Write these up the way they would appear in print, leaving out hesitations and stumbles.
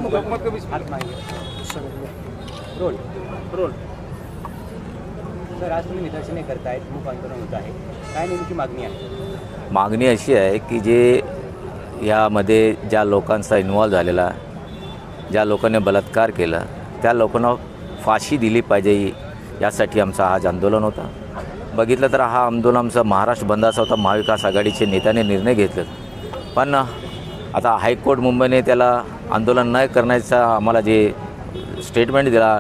हुकूमत को भी हाथ मांगे रोल रोल सर, आज तुम्ही निदर्शने करतायत, मूक आंदोलन होत आहे, काय नेमकी मागणी आहे? मागणी अशी आहे की जे यामध्ये ज्या लोकांचा इन्व्हॉल्व झालेला, ज्या लोकांनी बलात्कार केला, त्या लोकांना फाशी दिली पाहिजे, यासाठी आमचं आज आंदोलन होता. बघितलं तर हा आंदोलन आमचा महाराष्ट्र बंदाचा होता. महाविकास आघाडीचे नेत्याने निर्णय घेतले, पण आता हायकोर्ट मुंबईने त्याला आंदोलन न करण्याचा आम्हाला जे स्टेटमेंट दिला,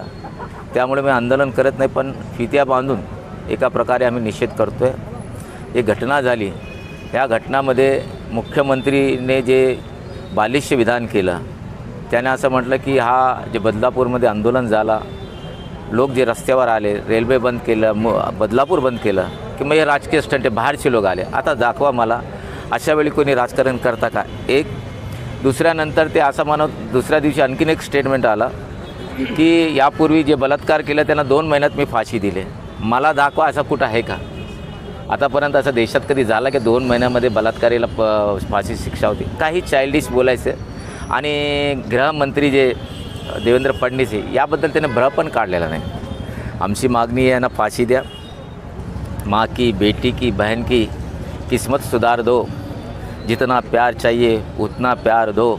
त्यामुळे मी आंदोलन करत नाही, पण फित्या बांधून एका प्रकारे आम्ही निषेध करतो आहे. एक घटना झाली, या घटनामध्ये मुख्यमंत्रीने जे बालिश विधान केलं, त्याने असं म्हटलं की हा जे बदलापूरमध्ये आंदोलन झाला, लोक जे रस्त्यावर आले, रेल्वे बंद केलं, बदलापूर बंद केलं, की मग हे राजकीय स्टंट आहे, बाहेरचे लोक आले. आता दाखवा मला अशा वेळी कोणी राजकारण करता का? एक दुसऱ्यानंतर ते असं म्हणत दुसऱ्या दिवशी आणखीन एक स्टेटमेंट आला की यापूर्वी जे बलात्कार केलं त्यांना 2 महिन्यात मी फाशी दिले. मला दाखवा असं कुठं आहे का? आतापर्यंत असं देशात कधी झालं की 2 महिन्यामध्ये बलात्कारीला फाशी शिक्षा होती? काही चाइल्डिश बोलायचं. आणि गृहमंत्री जे देवेंद्र फडणवीस आहे, याबद्दल त्याने भ्रम पण काढलेला नाही. आमची मागणी आहे ना, फाशी द्या. माँ की, बेटी की, बहन की किस्मत सुधार दो. जितना प्यार चाहिए उतना प्यार दो.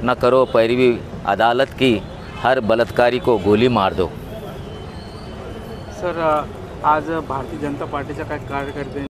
न करो पैरवी अदालत की, हर बलात्कारी को गोली मार दो. सर, आज भारतीय जनता पार्टीच्या काय कार्यकर्ते